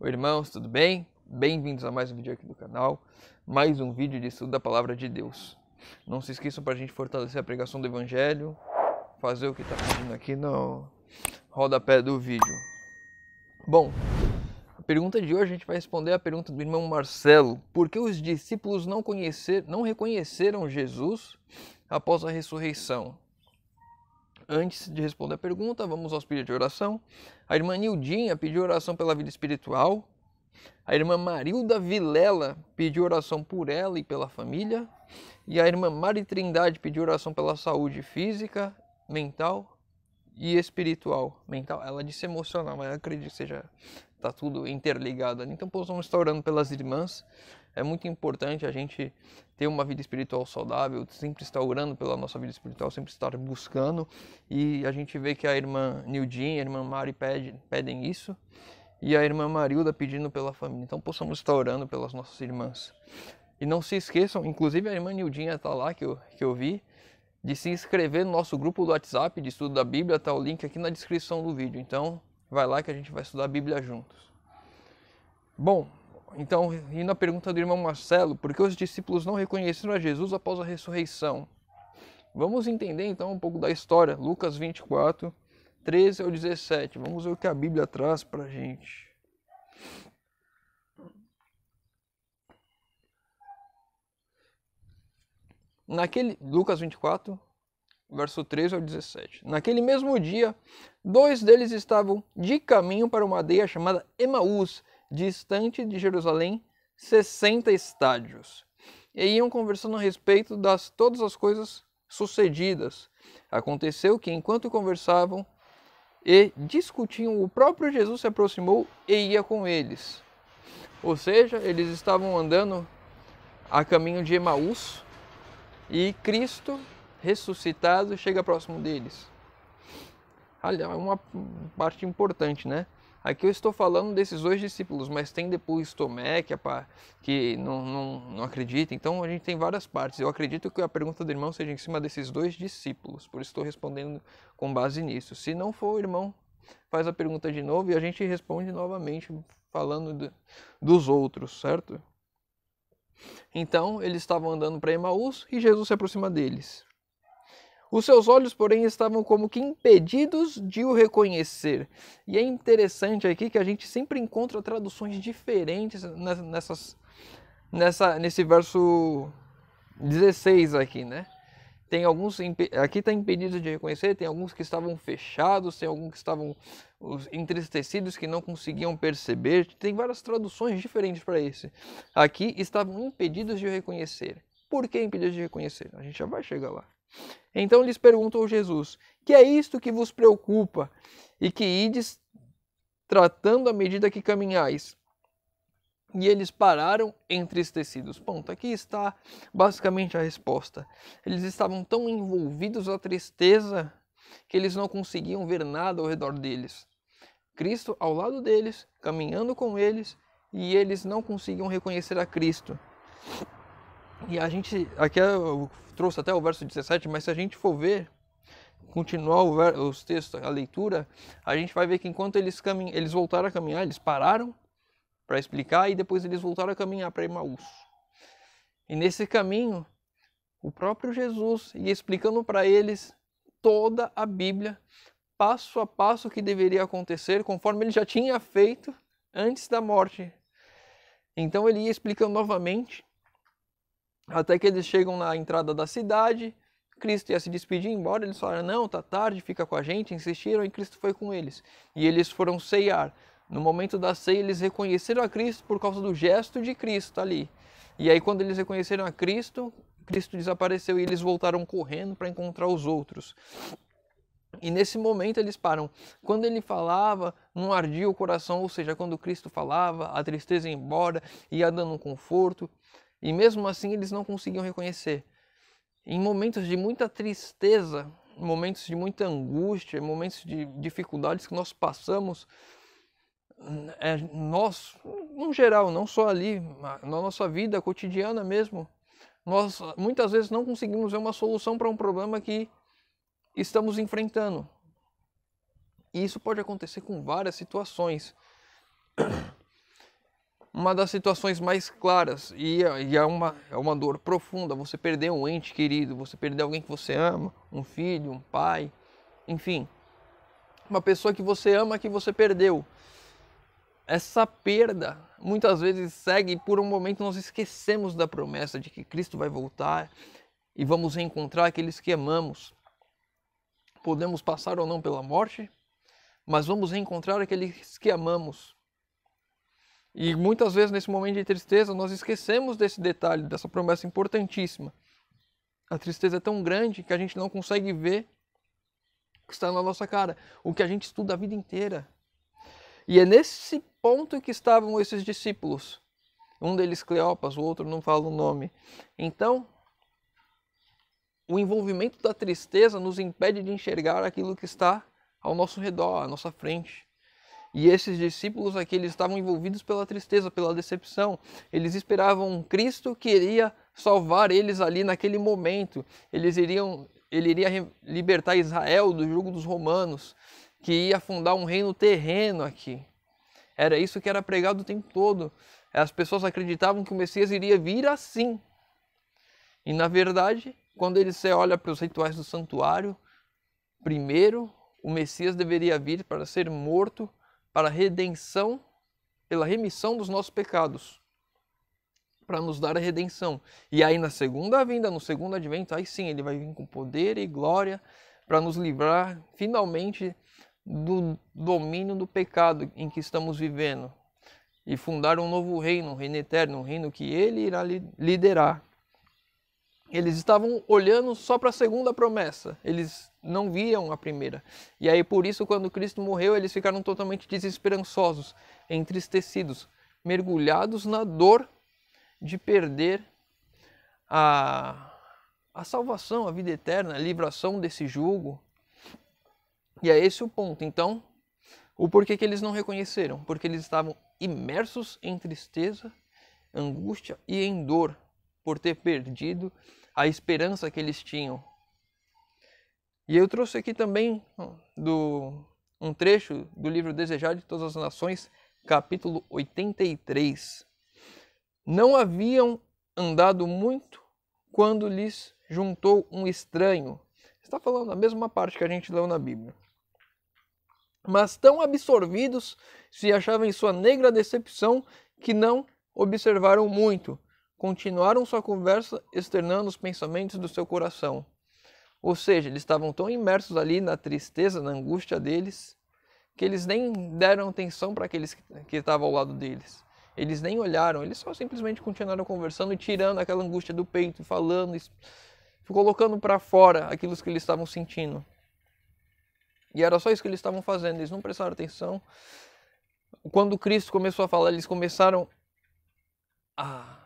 Oi, irmãos, tudo bem? Bem-vindos a mais um vídeo aqui do canal, mais um vídeo de estudo da Palavra de Deus. Não se esqueçam para a gente fortalecer a pregação do Evangelho, fazer o que está pedindo aqui no rodapé do vídeo. Bom, a pergunta de hoje a gente vai responder a pergunta do irmão Marcelo. Por que os discípulos não reconheceram Jesus após a ressurreição? Antes de responder a pergunta, vamos aos pedidos de oração. A irmã Nildinha pediu oração pela vida espiritual. A irmã Marilda Vilela pediu oração por ela e pela família. E a irmã Mari Trindade pediu oração pela saúde física, mental e espiritual. Mental, ela disse emocional, mas eu acredito que seja, tá tudo interligado. Então, possamos estar orando pelas irmãs. É muito importante a gente ter uma vida espiritual saudável, sempre estar orando pela nossa vida espiritual, sempre estar buscando. E a gente vê que a irmã Nildinha e a irmã Mari pedem isso. E a irmã Marilda pedindo pela família. Então possamos estar orando pelas nossas irmãs. E não se esqueçam, inclusive a irmã Nildinha está lá, que eu vi, de se inscrever no nosso grupo do WhatsApp de estudo da Bíblia. Está o link aqui na descrição do vídeo. Então vai lá que a gente vai estudar a Bíblia juntos. Bom, então, indo à pergunta do irmão Marcelo, por que os discípulos não reconheceram a Jesus após a ressurreição? Vamos entender então um pouco da história. Lucas 24, 13 ao 17. Vamos ver o que a Bíblia traz para a gente. Lucas 24, verso 13 ao 17. Naquele mesmo dia, dois deles estavam de caminho para uma aldeia chamada Emaús, distante de Jerusalém, 60 estádios. E iam conversando a respeito das todas as coisas sucedidas. Aconteceu que, enquanto conversavam e discutiam, o próprio Jesus se aproximou e ia com eles. Ou seja, eles estavam andando a caminho de Emaús e Cristo ressuscitado chega próximo deles. Olha, é uma parte importante, né? Aqui eu estou falando desses dois discípulos, mas tem depois Tomé, que não acredita. Então a gente tem várias partes. Eu acredito que a pergunta do irmão seja em cima desses dois discípulos, por isso estou respondendo com base nisso. Se não for, o irmão faz a pergunta de novo e a gente responde novamente falando dos outros, certo? Então eles estavam andando para Emaús e Jesus se aproxima deles. Os seus olhos, porém, estavam como que impedidos de o reconhecer. E é interessante aqui que a gente sempre encontra traduções diferentes nesse verso 16 aqui, né? Tem alguns, aqui está impedidos de reconhecer, tem alguns que estavam fechados, tem alguns que estavam entristecidos, que não conseguiam perceber. Tem várias traduções diferentes para esse. Aqui estavam impedidos de reconhecer. Por que impedidos de reconhecer? A gente já vai chegar lá. Então lhes perguntou Jesus: que é isto que vos preocupa e que ides tratando à medida que caminhais? E eles pararam entristecidos. Ponto. Aqui está basicamente a resposta. Eles estavam tão envolvidos na tristeza que eles não conseguiam ver nada ao redor deles. Cristo ao lado deles, caminhando com eles, e eles não conseguiam reconhecer a Cristo. E a gente, aqui eu trouxe até o verso 17, mas se a gente for ver, continuar os textos, a leitura, a gente vai ver que enquanto eles voltaram a caminhar, eles pararam para explicar e depois eles voltaram a caminhar para Emaús. E nesse caminho, o próprio Jesus ia explicando para eles toda a Bíblia, passo a passo o que deveria acontecer, conforme ele já tinha feito antes da morte. Então ele ia explicando novamente, até que eles chegam na entrada da cidade. Cristo ia se despedir, embora eles falaram: não, tá tarde, fica com a gente. Insistiram e Cristo foi com eles. E eles foram ceiar. No momento da ceia, eles reconheceram a Cristo por causa do gesto de Cristo ali. E aí, quando eles reconheceram a Cristo, Cristo desapareceu e eles voltaram correndo para encontrar os outros. E nesse momento eles param. Quando ele falava, não ardia o coração, ou seja, quando Cristo falava, a tristeza ia embora, ia dando um conforto. E mesmo assim eles não conseguiam reconhecer. Em momentos de muita tristeza, momentos de muita angústia, momentos de dificuldades que nós passamos, nós, no geral, não só ali, na nossa vida cotidiana mesmo, nós muitas vezes não conseguimos ver uma solução para um problema que estamos enfrentando. E isso pode acontecer com várias situações. uma das situações mais claras, e é uma dor profunda, você perder um ente querido, você perder alguém que você ama, um filho, um pai, enfim, uma pessoa que você ama que você perdeu. Essa perda muitas vezes segue, e por um momento nós esquecemos da promessa de que Cristo vai voltar e vamos reencontrar aqueles que amamos. Podemos passar ou não pela morte, mas vamos reencontrar aqueles que amamos. E muitas vezes nesse momento de tristeza nós esquecemos desse detalhe, dessa promessa importantíssima. A tristeza é tão grande que a gente não consegue ver o que está na nossa cara, o que a gente estuda a vida inteira. E é nesse ponto que estavam esses discípulos. Um deles Cleopas, o outro não fala o nome. Então, o envolvimento da tristeza nos impede de enxergar aquilo que está ao nosso redor, à nossa frente. E esses discípulos aqui, eles estavam envolvidos pela tristeza, pela decepção. Eles esperavam um Cristo que iria salvar eles ali naquele momento. Ele iria libertar Israel do jugo dos romanos, que ia fundar um reino terreno aqui. Era isso que era pregado o tempo todo. As pessoas acreditavam que o Messias iria vir assim. E na verdade, quando você olha para os rituais do santuário, primeiro o Messias deveria vir para ser morto, para a redenção, pela remissão dos nossos pecados, para nos dar a redenção. E aí na segunda vinda, no segundo advento, aí sim ele vai vir com poder e glória para nos livrar finalmente do domínio do pecado em que estamos vivendo e fundar um novo reino, um reino eterno, um reino que ele irá liderar. Eles estavam olhando só para a segunda promessa, eles não viam a primeira. E aí por isso quando Cristo morreu eles ficaram totalmente desesperançosos, entristecidos, mergulhados na dor de perder a salvação, a vida eterna, a livração desse jugo. E é esse o ponto. Então, o porquê que eles não reconheceram? Porque eles estavam imersos em tristeza, angústia e em dor por ter perdido a esperança que eles tinham. E eu trouxe aqui também um trecho do livro Desejar de Todas as Nações, capítulo 83. Não haviam andado muito quando lhes juntou um estranho. Está falando a mesma parte que a gente leu na Bíblia. Mas tão absorvidos se achavam em sua negra decepção que não observaram muito. Continuaram sua conversa externando os pensamentos do seu coração. Ou seja, eles estavam tão imersos ali na tristeza, na angústia deles, que eles nem deram atenção para aqueles que estavam ao lado deles. Eles nem olharam, eles só simplesmente continuaram conversando e tirando aquela angústia do peito, falando, colocando para fora aquilo que eles estavam sentindo. E era só isso que eles estavam fazendo, eles não prestaram atenção. Quando Cristo começou a falar, eles começaram a,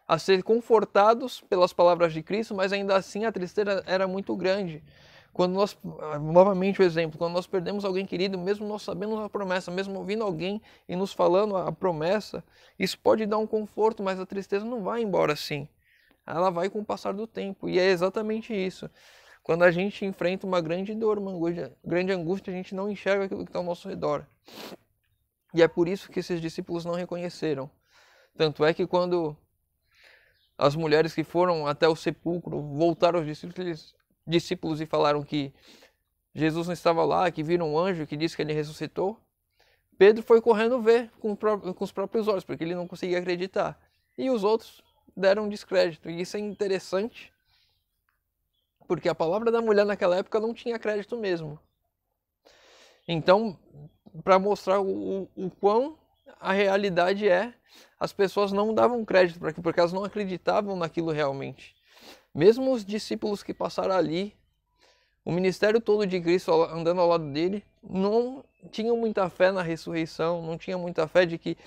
a ser confortados pelas palavras de Cristo, mas ainda assim a tristeza era muito grande. Quando nós, novamente o exemplo, quando nós perdemos alguém querido, mesmo nós sabendo a promessa, mesmo ouvindo alguém e nos falando a promessa, isso pode dar um conforto, mas a tristeza não vai embora assim. Ela vai com o passar do tempo, e é exatamente isso. Quando a gente enfrenta uma grande dor, uma grande angústia, a gente não enxerga aquilo que está ao nosso redor. E é por isso que esses discípulos não reconheceram. Tanto é que quando as mulheres que foram até o sepulcro voltaram aos discípulos e falaram que Jesus não estava lá, que viram um anjo que disse que ele ressuscitou, Pedro foi correndo ver com os próprios olhos, porque ele não conseguia acreditar. E os outros deram descrédito. E isso é interessante, porque a palavra da mulher naquela época não tinha crédito mesmo. Então, para mostrar o quão a realidade é, as pessoas não davam crédito para aquilo, porque elas não acreditavam naquilo realmente. Mesmo os discípulos que passaram ali, o ministério todo de Cristo andando ao lado dele, não tinham muita fé na ressurreição, não tinham muita fé de que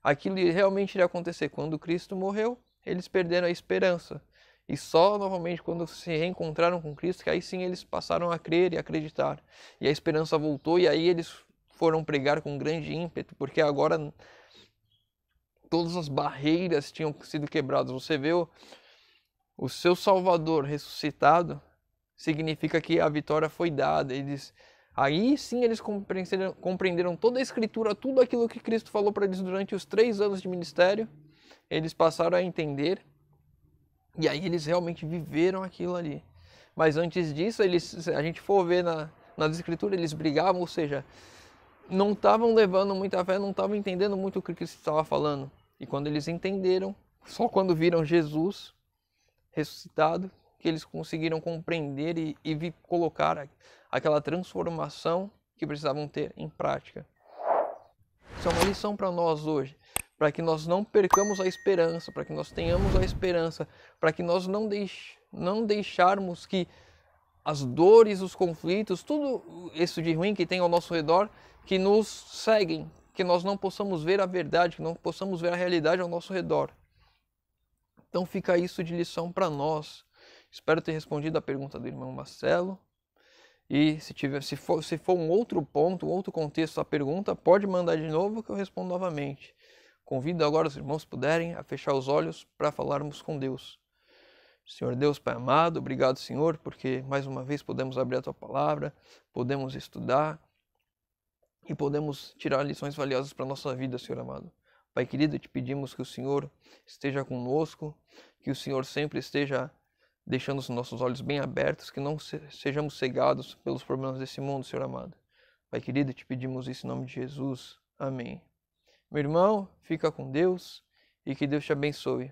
aquilo realmente iria acontecer. Quando Cristo morreu, eles perderam a esperança. E só novamente quando se reencontraram com Cristo, que aí sim eles passaram a crer e acreditar. E a esperança voltou, e aí eles foram pregar com grande ímpeto, porque agora todas as barreiras tinham sido quebradas. Você vê o seu Salvador ressuscitado, significa que a vitória foi dada. Aí sim eles compreenderam toda a Escritura, tudo aquilo que Cristo falou para eles durante os 3 anos de ministério. Eles passaram a entender e aí eles realmente viveram aquilo ali. Mas antes disso, se a gente for ver nas Escrituras, eles brigavam, ou seja, não estavam levando muita fé, não estavam entendendo muito o que Cristo estava falando. E quando eles entenderam, só quando viram Jesus ressuscitado, que eles conseguiram compreender e colocar aquela transformação que precisavam ter em prática. Isso é uma lição para nós hoje, para que nós não percamos a esperança, para que nós tenhamos a esperança, para que nós não deixarmos que as dores, os conflitos, tudo isso de ruim que tem ao nosso redor, que nos seguem, que nós não possamos ver a verdade, que não possamos ver a realidade ao nosso redor. Então fica isso de lição para nós. Espero ter respondido a pergunta do irmão Marcelo. E se for um outro ponto, um outro contexto a pergunta, pode mandar de novo que eu respondo novamente. Convido agora os irmãos puderem a fechar os olhos para falarmos com Deus. Senhor Deus, Pai amado, obrigado, Senhor, porque mais uma vez podemos abrir a Tua Palavra, podemos estudar e podemos tirar lições valiosas para a nossa vida, Senhor amado. Pai querido, te pedimos que o Senhor esteja conosco, que o Senhor sempre esteja deixando os nossos olhos bem abertos, que não sejamos cegados pelos problemas desse mundo, Senhor amado. Pai querido, te pedimos isso em nome de Jesus. Amém. Meu irmão, fica com Deus e que Deus te abençoe.